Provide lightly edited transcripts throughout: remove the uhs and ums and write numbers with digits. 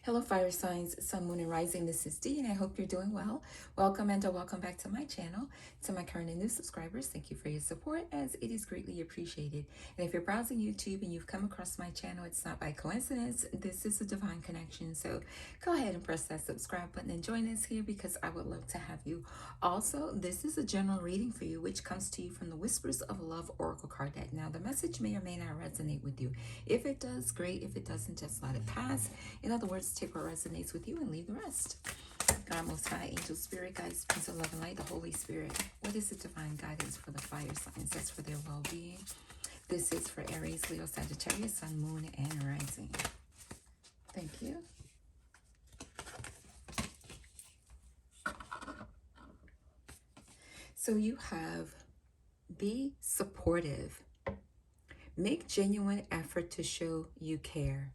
Hello, fire signs, sun, moon, and rising. This is Dee, and I hope you're doing well. Welcome and welcome back to my channel. To my current and new subscribers, thank you for your support, as it is greatly appreciated. And if you're browsing YouTube and you've come across my channel, it's not by coincidence. This is a divine connection. So go ahead and press that subscribe button and join us here because I would love to have you. Also, this is a general reading for you, which comes to you from the Whispers of Love Oracle card deck. Now, the message may or may not resonate with you. If it does, great. If it doesn't, just let it pass. In other words, take what resonates with you and leave the rest. God, Most High, Angel, Spirit, Guides, Prince of Love and Light, the Holy Spirit. What is the divine guidance for the fire signs? That's for their well-being. This is for Aries, Leo, Sagittarius, Sun, Moon, and Rising. Thank you. So you have be supportive. Make genuine effort to show you care.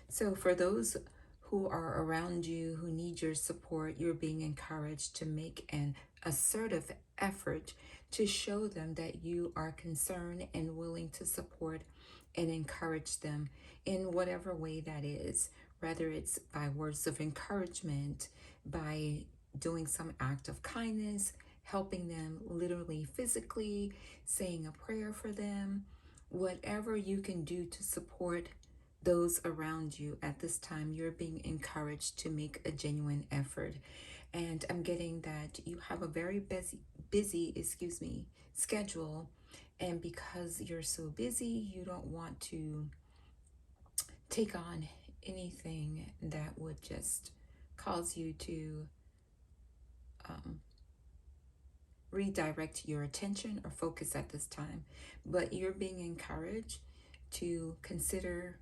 So for those who are around you, who need your support, you're being encouraged to make an assertive effort to show them that you are concerned and willing to support and encourage them in whatever way that is, whether it's by words of encouragement, by doing some act of kindness, helping them literally, physically, saying a prayer for them, whatever you can do to support those around you at this time. You're being encouraged to make a genuine effort. And I'm getting that you have a very busy schedule. And because you're so busy, you don't want to take on anything that would just cause you to redirect your attention or focus at this time. But you're being encouraged to consider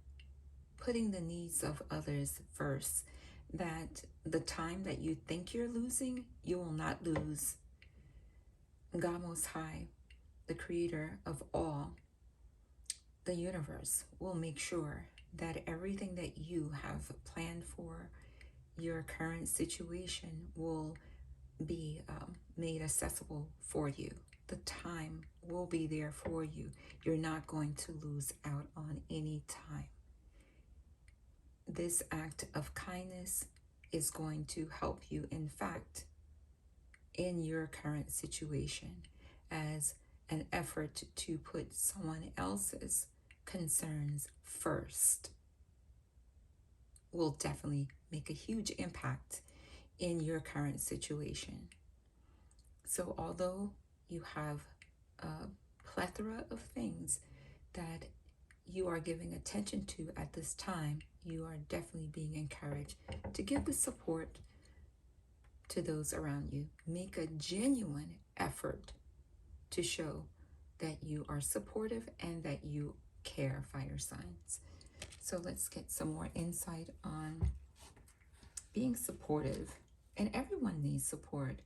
putting the needs of others first, that the time that you think you're losing, you will not lose. God Most High, the creator of all, the universe, will make sure that everything that you have planned for your current situation will be made accessible for you. The time will be there for you. You're not going to lose out on any time. This act of kindness is going to help you, in fact, in your current situation, as an effort to put someone else's concerns first will definitely make a huge impact in your current situation. So although you have a plethora of things that you are giving attention to at this time, you are definitely being encouraged to give the support to those around you. Make a genuine effort to show that you are supportive and that you care, fire signs. So let's get some more insight on being supportive. And everyone needs support.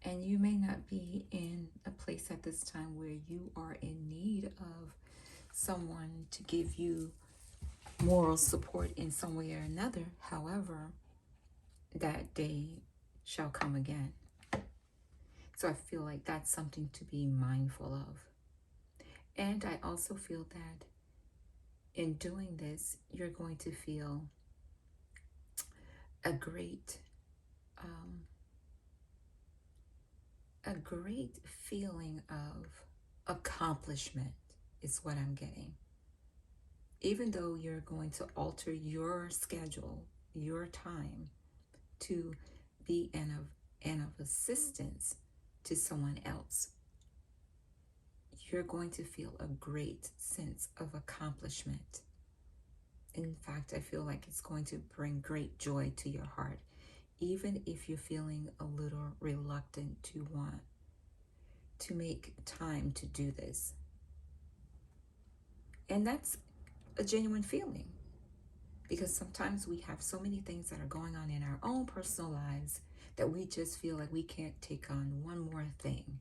And you may not be in a place at this time where you are in need of someone to give you moral support in some way or another. However, that day shall come again. So I feel like that's something to be mindful of. And I also feel that in doing this, you're going to feel a great feeling of accomplishment is what I'm getting. Even though you're going to alter your schedule, your time, to be of assistance to someone else, you're going to feel a great sense of accomplishment. In fact, I feel like it's going to bring great joy to your heart, even if you're feeling a little reluctant to want to make time to do this. And that's a genuine feeling, because sometimes we have so many things that are going on in our own personal lives that we just feel like we can't take on one more thing.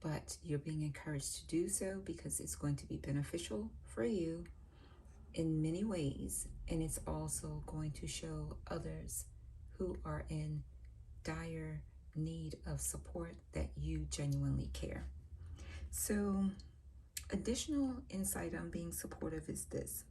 But you're being encouraged to do so because it's going to be beneficial for you in many ways, and it's also going to show others who are in dire need of support that you genuinely care. So additional insight on being supportive is this.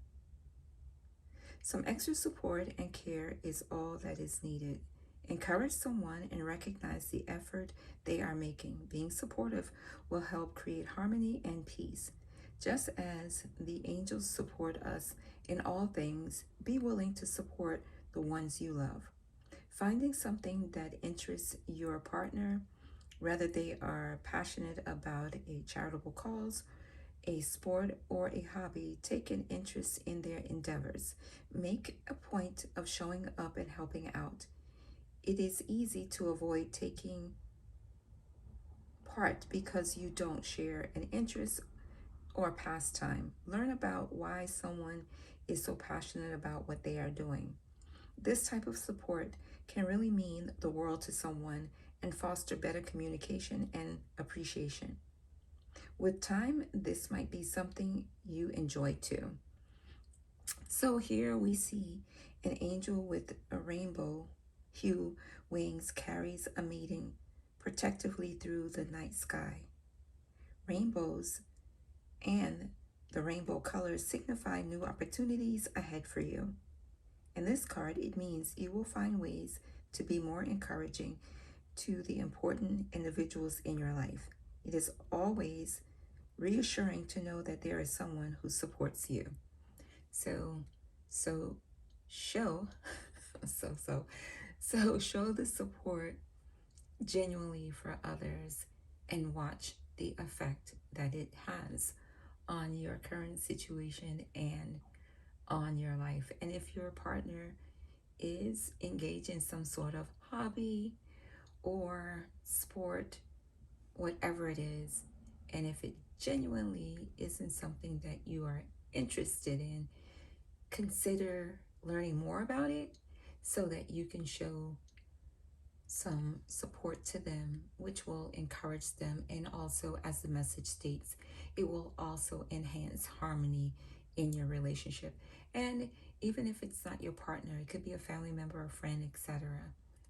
Some extra support and care is all that is needed. Encourage someone and recognize the effort they are making. Being supportive will help create harmony and peace. Just as the angels support us in all things, be willing to support the ones you love. Finding something that interests your partner, whether they are passionate about a charitable cause, a sport, or a hobby, take an interest in their endeavors. Make a point of showing up and helping out. It is easy to avoid taking part because you don't share an interest or pastime. Learn about why someone is so passionate about what they are doing. This type of support can really mean the world to someone and foster better communication and appreciation. With time, this might be something you enjoy too. So here we see an angel with a rainbow hue wings carries a maiden protectively through the night sky. Rainbows and the rainbow colors signify new opportunities ahead for you. In this card, it means you will find ways to be more encouraging to the important individuals in your life. It is always reassuring to know that there is someone who supports you. So, so show, so, so, so show the support genuinely for others and watch the effect that it has on your current situation and on your life. And if your partner is engaged in some sort of hobby or sport, whatever it is, and if it genuinely isn't something that you are interested in, consider learning more about it so that you can show some support to them, which will encourage them. And also, as the message states, it will also enhance harmony in your relationship. And even if it's not your partner, it could be a family member, a friend, etc.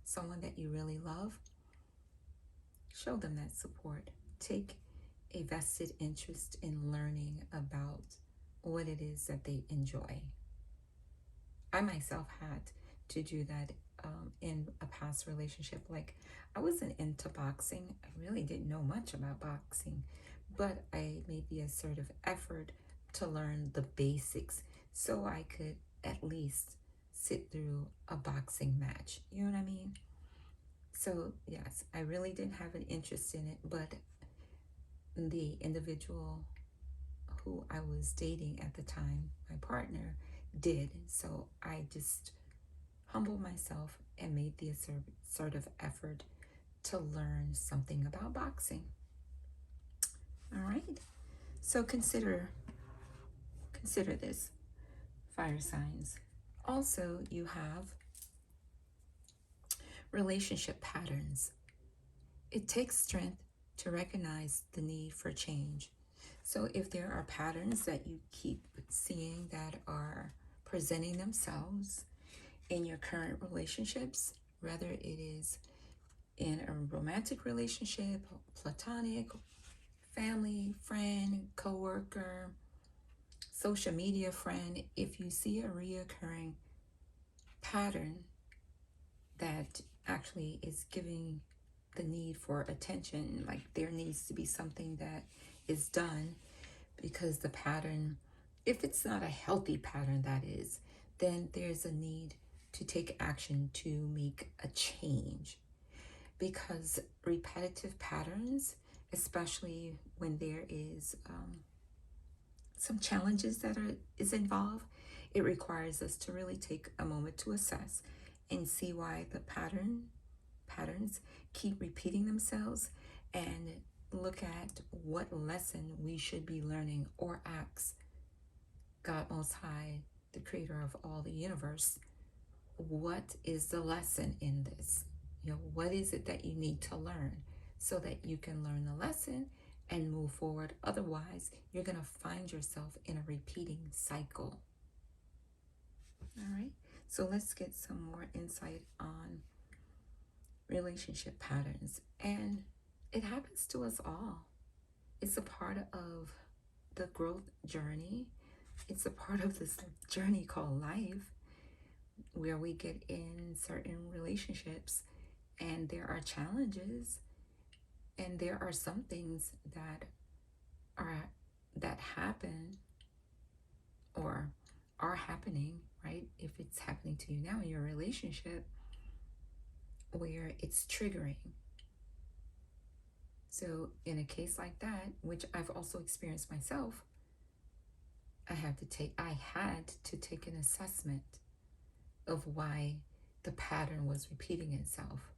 Someone that you really love, show them that support. Take a vested interest in learning about what it is that they enjoy. I myself had to do that in a past relationship. Like, I wasn't into boxing. I really didn't know much about boxing, but I made the assertive effort to learn the basics so I could at least sit through a boxing match. You know what I mean? So, yes, I really didn't have an interest in it, but the individual who I was dating at the time, my partner, did. So I just humbled myself and made the assertive effort to learn something about boxing. All right. So consider this, fire signs. Also, you have relationship patterns. It takes strength to recognize the need for change. So if there are patterns that you keep seeing that are presenting themselves in your current relationships, whether it is in a romantic relationship, platonic, family, friend, coworker, social media friend, if you see a reoccurring pattern that actually is giving the need for attention, like there needs to be something that is done, because the pattern, if it's not a healthy pattern, that is, then there's a need to take action to make a change. Because repetitive patterns, especially when there is some challenges that is involved, it requires us to really take a moment to assess and see why the patterns keep repeating themselves, and look at what lesson we should be learning, or ask God Most High, the creator of all the universe, what is the lesson in this? You know, what is it that you need to learn so that you can learn the lesson and move forward? Otherwise, you're going to find yourself in a repeating cycle. All right. So let's get some more insight on relationship patterns. And it happens to us all. It's a part of the growth journey. It's a part of this journey called life. where we get in certain relationships and there are challenges and there are some things are that happen or are happening, right? If it's happening to you now in your relationship where it's triggering. So in a case like that, which I've also experienced myself, I had to take an assessment of why the pattern was repeating itself,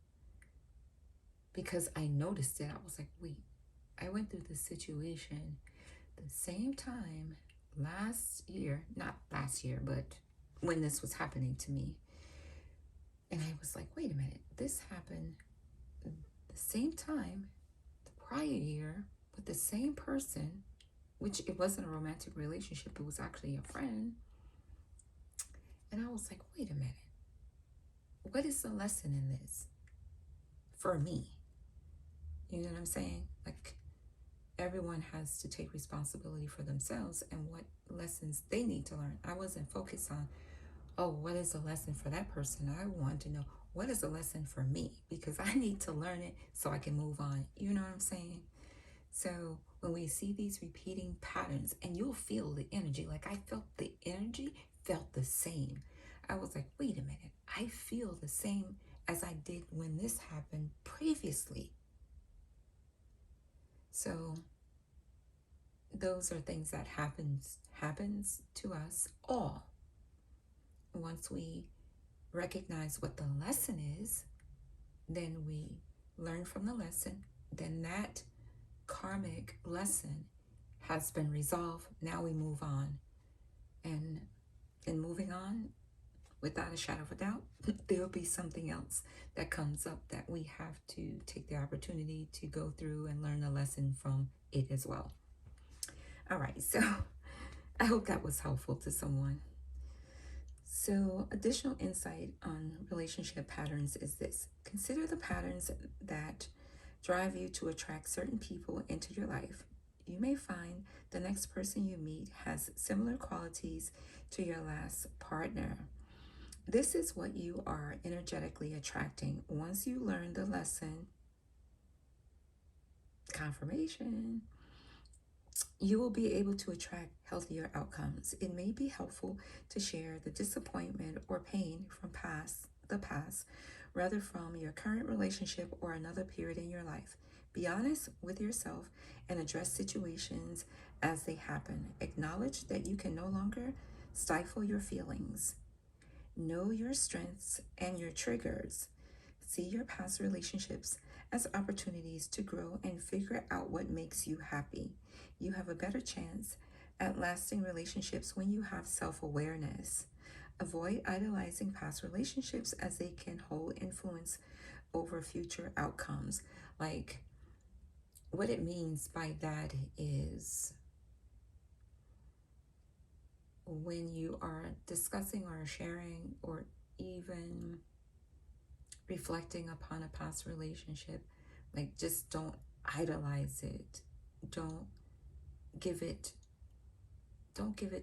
because I noticed it. I was like, wait, I went through this situation the same time not last year, but when this was happening to me. And I was like, wait a minute, this happened the same time the prior year with the same person, which it wasn't a romantic relationship, it was actually a friend. And I was like, wait a minute, what is the lesson in this for me? You know what I'm saying? Like, everyone has to take responsibility for themselves and what lessons they need to learn. I wasn't focused on, oh, what is the lesson for that person? I want to know, what is the lesson for me? Because I need to learn it so I can move on. You know what I'm saying? So when we see these repeating patterns, and you'll feel the energy, like I felt the energy, felt the same. I was like, wait a minute, I feel the same as I did when this happened previously. So those are things that happens to us all. Once we recognize what the lesson is, then we learn from the lesson, then that karmic lesson has been resolved. Now we move on. And in moving on, without a shadow of a doubt, there'll be something else that comes up that we have to take the opportunity to go through and learn a lesson from it as well. All right, so I hope that was helpful to someone. So, additional insight on relationship patterns is this: consider the patterns that drive you to attract certain people into your life. You may find the next person you meet has similar qualities to your last partner. This is what you are energetically attracting. Once you learn the lesson, confirmation, you will be able to attract healthier outcomes. It may be helpful to share the disappointment or pain from the past, rather from your current relationship or another period in your life. Be honest with yourself and address situations as they happen. Acknowledge that you can no longer stifle your feelings. Know your strengths and your triggers. See your past relationships as opportunities to grow and figure out what makes you happy. You have a better chance at lasting relationships when you have self-awareness. Avoid idolizing past relationships as they can hold influence over future outcomes. Like, what it means by that is when you are discussing or sharing or even reflecting upon a past relationship, like, just don't idolize it. Don't give it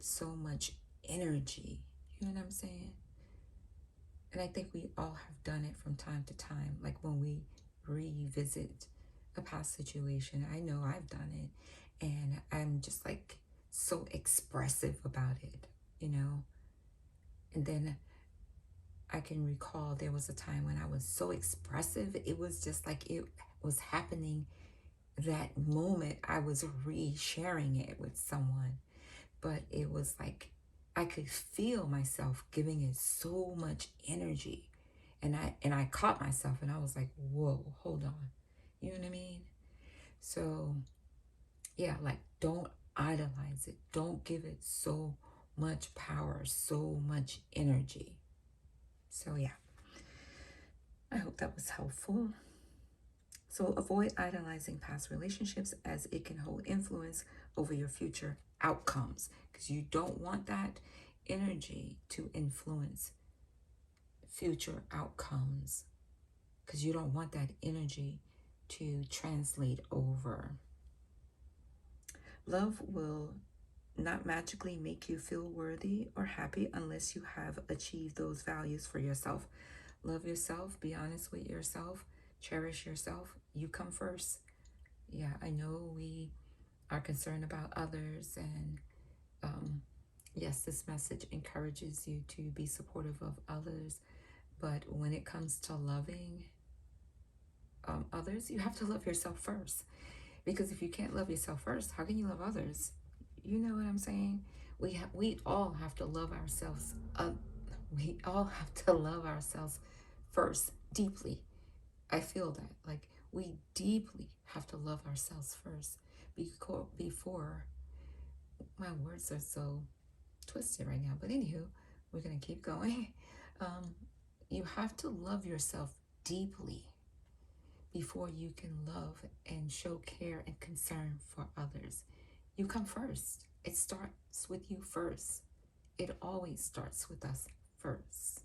so much energy. You know what I'm saying? And I think we all have done it from time to time. Like when we revisit a past situation, I know I've done it, and I'm just like so expressive about it, you know? And then I can recall there was a time when I was so expressive, it was just like it was happening that moment. I was re-sharing it with someone, but it was like I could feel myself giving it so much energy. And I caught myself and I was like, whoa, hold on. You know what I mean? So yeah, like, don't idolize it. Don't give it so much power, so much energy. So yeah, I hope that was helpful. So avoid idolizing past relationships as it can hold influence over your future outcomes, because you don't want that energy to influence future outcomes, because you don't want that energy to translate over. Love will not magically make you feel worthy or happy unless you have achieved those values for yourself. Love yourself, be honest with yourself, cherish yourself. You come first. Yeah, I know we are concerned about others, and yes, this message encourages you to be supportive of others, but when it comes to loving others, you have to love yourself first. Because if you can't love yourself first, how can you love others? You know what I'm saying? We all have to love ourselves. We all have to love ourselves first, deeply. I feel that. Like, we deeply have to love ourselves first before my words are so twisted right now. But anywho, we're gonna keep going. Um, you have to love yourself deeply before you can love and show care and concern for others. You come first. It starts with you first. It always starts with us first.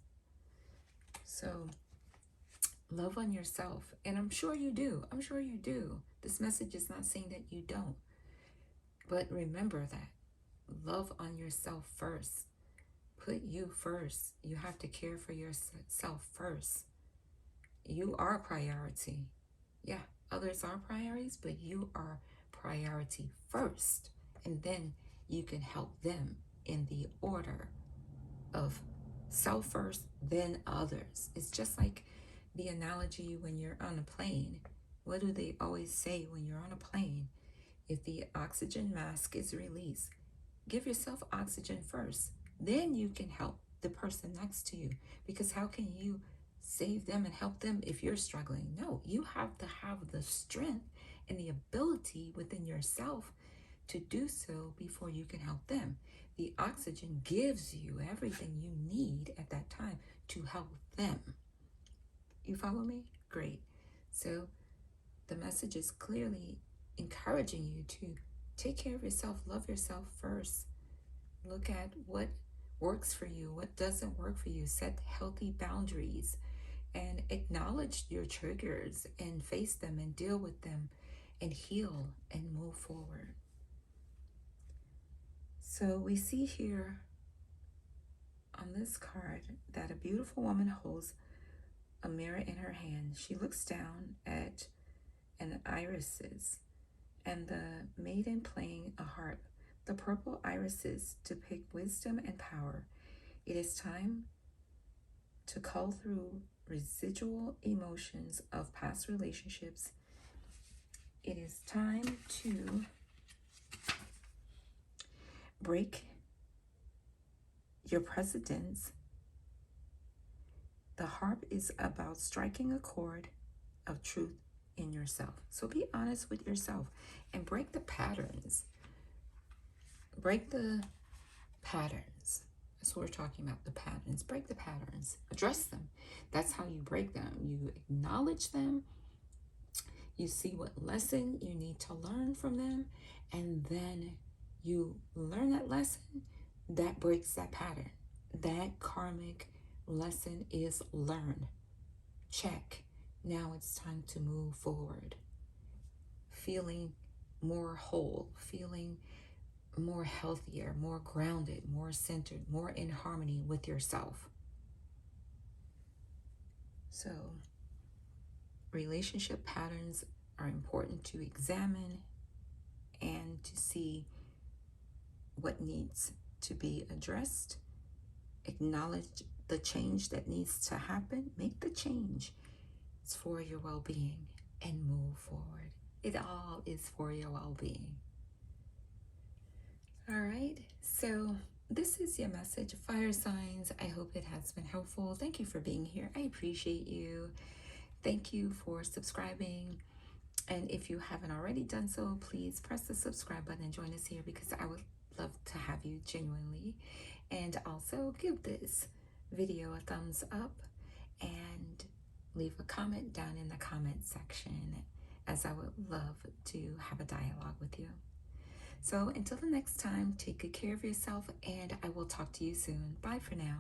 So love on yourself. And I'm sure you do. I'm sure you do. This message is not saying that you don't. But remember that. Love on yourself first. Put you first. You have to care for yourself first. You are a priority. Yeah, others are priorities, but you are priority first. And then you can help them in the order of self first, then others. It's just like the analogy when you're on a plane. What do they always say when you're on a plane? If the oxygen mask is released, give yourself oxygen first. Then you can help the person next to you. Because how can you save them and help them if you're struggling? No, you have to have the strength and the ability within yourself to do so before you can help them. The oxygen gives you everything you need at that time to help them. You follow me? Great. So the message is clearly encouraging you to take care of yourself, love yourself first. Look at what works for you, what doesn't work for you. Set healthy boundaries and acknowledge your triggers and face them and deal with them and heal and move forward. So we see here on this card that a beautiful woman holds a mirror in her hand. She looks down at an irises and the maiden playing a harp. The purple irises depict wisdom and power. It is time to cull through residual emotions of past relationships. It is time to break your precedents. The harp is about striking a chord of truth in yourself. So be honest with yourself and break the patterns. Break the patterns. That's what we're talking about, the patterns. Break the patterns. Address them. That's how you break them. You acknowledge them. You see what lesson you need to learn from them. And then you learn that lesson. That breaks that pattern. That karmic lesson is learned. Check. Now it's time to move forward. Feeling more whole. Feeling more healthier, more grounded, more centered, more in harmony with yourself. So, relationship patterns are important to examine and to see what needs to be addressed. Acknowledge the change that needs to happen. Make the change. It's for your well-being and move forward. It all is for your well-being. All right, so this is your message, fire signs. I hope it has been helpful. Thank you for being here. I appreciate you. Thank you for subscribing. And if you haven't already done so, please press the subscribe button and join us here, because I would love to have you genuinely. And also give this video a thumbs up and leave a comment down in the comment section, as I would love to have a dialogue with you. So until the next time, take good care of yourself, and I will talk to you soon. Bye for now.